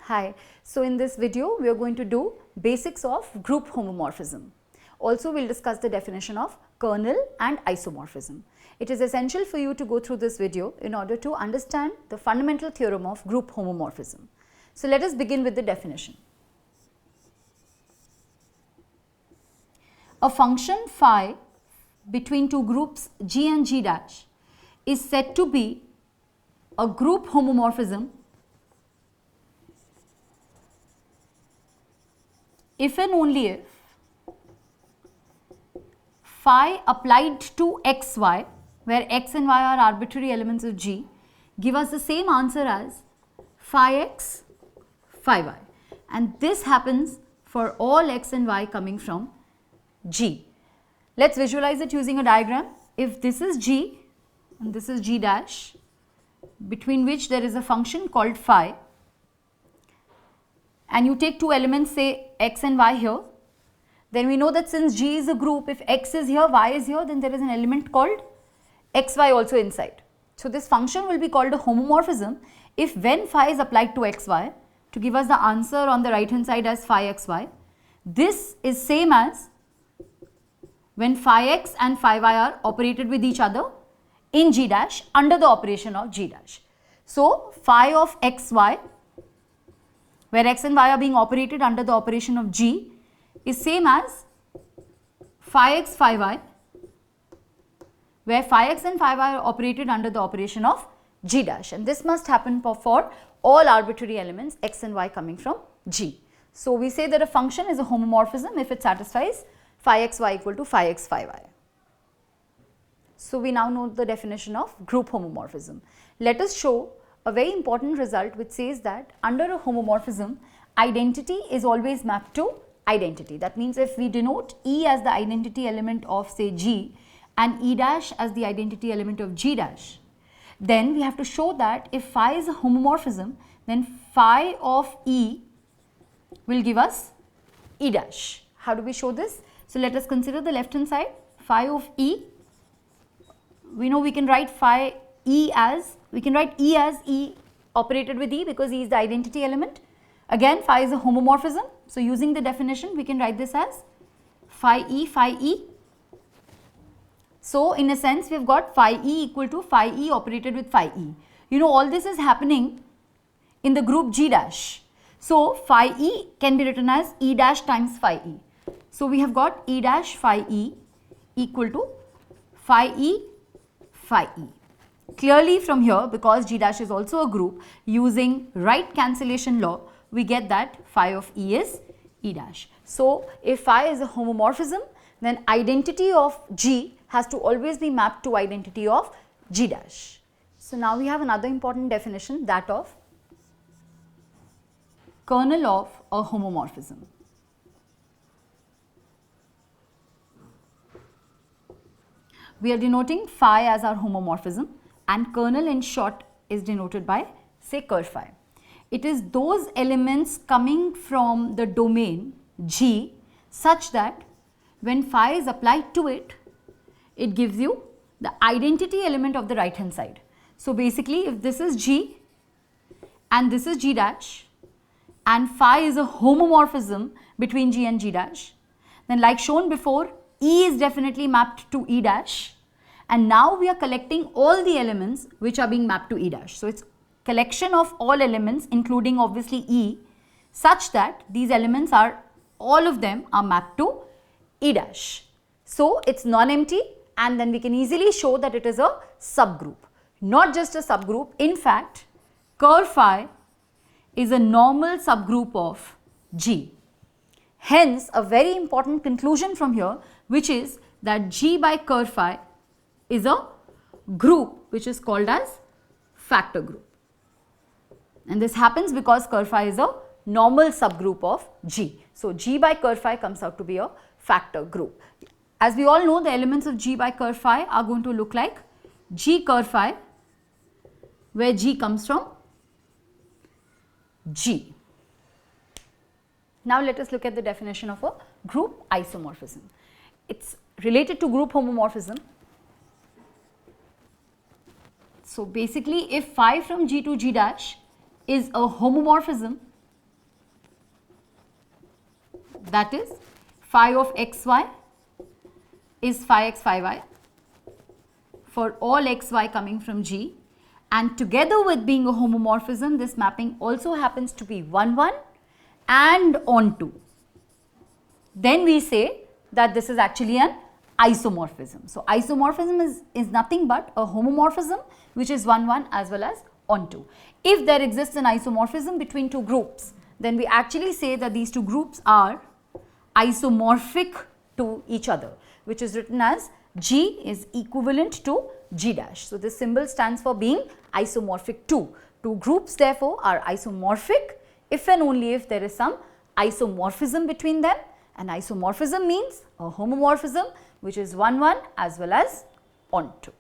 Hi. So in this video, we are going to do basics of group homomorphism. Also, we will discuss the definition of kernel and isomorphism. It is essential for you to go through this video in order to understand the fundamental theorem of group homomorphism. So let us begin with the definition. A function phi between two groups G and G dash is said to be a group homomorphism if and only if phi applied to xy, where x and y are arbitrary elements of G, give us the same answer as phi x, phi y, and this happens for all x and y coming from G. Let's visualize it using a diagram. If this is G and this is G dash, between which there is a function called phi, and you take two elements, say x and y here, then we know that since G is a group, if x is here, y is here, then there is an element called xy also inside. So this function will be called a homomorphism if when phi is applied to xy to give us the answer on the right hand side as phi xy, this is same as when phi x and phi y are operated with each other in G dash under the operation of G dash. So phi of xy, where x and y are being operated under the operation of G, is same as phi x, phi y, where phi x and phi y are operated under the operation of G dash, and this must happen for all arbitrary elements x and y coming from G. So we say that a function is a homomorphism if it satisfies phi x y equal to phi x, phi y. So we now know the definition of group homomorphism. Let us show a very important result which says that under a homomorphism, identity is always mapped to identity. That means if we denote E as the identity element of say G and E dash as the identity element of G dash, then we have to show that if phi is a homomorphism, then phi of E will give us E dash. How do we show this? So let us consider the left hand side. Phi of E, we know we can write phi E as, we can write E as E operated with E because E is the identity element. Again, phi is a homomorphism. So using the definition, we can write this as phi E, phi E. So in a sense, we have got phi E equal to phi E operated with phi E. You know, all this is happening in the group G dash. So phi E can be written as E dash times phi E. So we have got E dash phi E equal to phi E, phi E. Clearly from here, because G dash is also a group, using right cancellation law, we get that phi of E is E dash. So if phi is a homomorphism, then identity of G has to always be mapped to identity of G dash. So now we have another important definition, that of kernel of a homomorphism. We are denoting phi as our homomorphism, and kernel in short is denoted by say ker phi. It is those elements coming from the domain G such that when phi is applied to it, it gives you the identity element of the right hand side. So basically if this is G and this is G dash and phi is a homomorphism between G and G dash, then like shown before, E is definitely mapped to E dash. And now we are collecting all the elements which are being mapped to E dash. So it's collection of all elements including obviously E such that these elements are, all of them are mapped to E dash. So it's non-empty, and then we can easily show that it is a subgroup. Not just a subgroup, in fact ker phi is a normal subgroup of G. Hence a very important conclusion from here, which is that G by ker phi is a group which is called as factor group, and this happens because ker phi is a normal subgroup of G. So G by ker phi comes out to be a factor group. As we all know, the elements of G by ker phi are going to look like G ker phi, where G comes from G. Now let us look at the definition of a group isomorphism. It's related to group homomorphism. So basically if phi from G to G dash is a homomorphism, that is phi of xy is phi x phi y for all xy coming from G, and together with being a homomorphism, this mapping also happens to be 1 1 and onto. Then we say that this is actually an isomorphism. So, isomorphism is nothing but a homomorphism which is 1 1 as well as onto. If there exists an isomorphism between two groups, then we actually say that these two groups are isomorphic to each other, which is written as G is equivalent to G dash. So, this symbol stands for being isomorphic to. Two groups therefore are isomorphic if and only if there is some isomorphism between them, and isomorphism means a homomorphism which is 1 1 as well as onto.